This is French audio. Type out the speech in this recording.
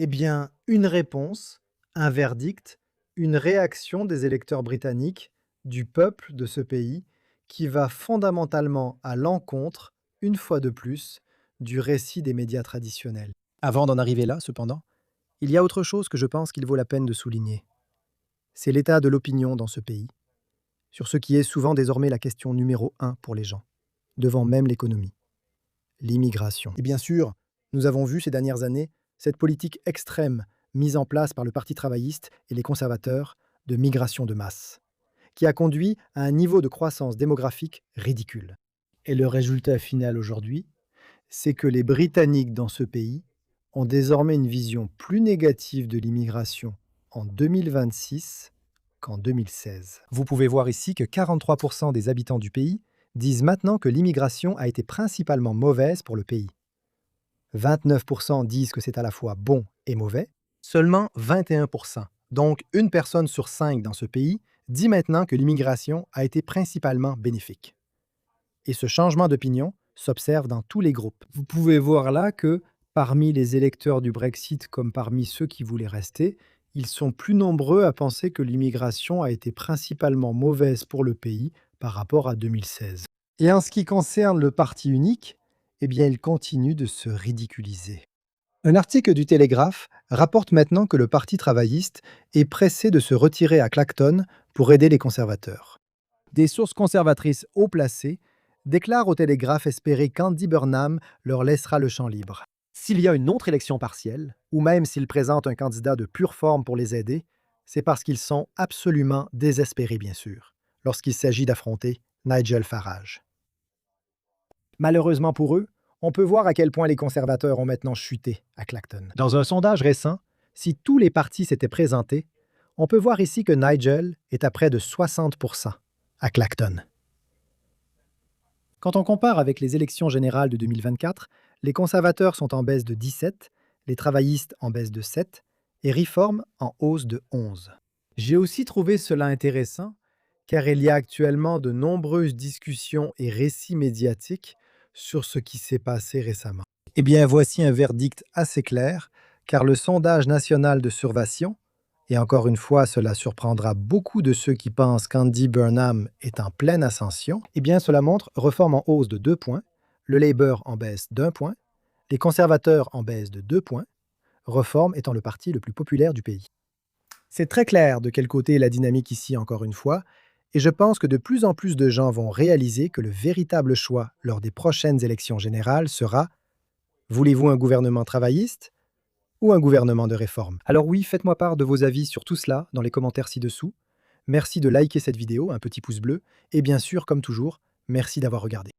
Eh bien, une réponse, un verdict, une réaction des électeurs britanniques, du peuple de ce pays, qui va fondamentalement à l'encontre, une fois de plus, du récit des médias traditionnels. Avant d'en arriver là, cependant, il y a autre chose que je pense qu'il vaut la peine de souligner. C'est l'état de l'opinion dans ce pays, sur ce qui est souvent désormais la question numéro un pour les gens, devant même l'économie, l'immigration. Et bien sûr, nous avons vu ces dernières années cette politique extrême mise en place par le Parti travailliste et les conservateurs de migration de masse, qui a conduit à un niveau de croissance démographique ridicule. Et le résultat final aujourd'hui, c'est que les Britanniques dans ce pays ont désormais une vision plus négative de l'immigration en 2026 qu'en 2016. Vous pouvez voir ici que 43% des habitants du pays disent maintenant que l'immigration a été principalement mauvaise pour le pays. 29% disent que c'est à la fois bon et mauvais. Seulement 21%, donc une personne sur 5 dans ce pays, dit maintenant que l'immigration a été principalement bénéfique. Et ce changement d'opinion s'observe dans tous les groupes. Vous pouvez voir là que, parmi les électeurs du Brexit comme parmi ceux qui voulaient rester, ils sont plus nombreux à penser que l'immigration a été principalement mauvaise pour le pays par rapport à 2016. Et en ce qui concerne le parti unique, eh bien, il continue de se ridiculiser. Un article du Télégraphe rapporte maintenant que le Parti travailliste est pressé de se retirer à Clacton pour aider les conservateurs. Des sources conservatrices haut placées déclarent au Télégraphe espérer qu'Andy Burnham leur laissera le champ libre. S'il y a une autre élection partielle, ou même s'ils présentent un candidat de pure forme pour les aider, c'est parce qu'ils sont absolument désespérés, bien sûr, lorsqu'il s'agit d'affronter Nigel Farage. Malheureusement pour eux, on peut voir à quel point les conservateurs ont maintenant chuté à Clacton. Dans un sondage récent, si tous les partis s'étaient présentés, on peut voir ici que Nigel est à près de 60% à Clacton. Quand on compare avec les élections générales de 2024, les conservateurs sont en baisse de 17, les travaillistes en baisse de 7 et Reform en hausse de 11. J'ai aussi trouvé cela intéressant car il y a actuellement de nombreuses discussions et récits médiatiques sur ce qui s'est passé récemment. Eh bien, voici un verdict assez clair, car le sondage national de Survation, et encore une fois, cela surprendra beaucoup de ceux qui pensent qu'Andy Burnham est en pleine ascension, eh bien, cela montre Reform en hausse de 2 points, le Labour en baisse d'1 point, les conservateurs en baisse de 2 points, Reform étant le parti le plus populaire du pays. C'est très clair de quel côté est la dynamique ici, encore une fois, et je pense que de plus en plus de gens vont réaliser que le véritable choix lors des prochaines élections générales sera: voulez-vous un gouvernement travailliste ou un gouvernement de réforme? Alors oui, faites-moi part de vos avis sur tout cela dans les commentaires ci-dessous. Merci de liker cette vidéo, un petit pouce bleu, et bien sûr, comme toujours, merci d'avoir regardé.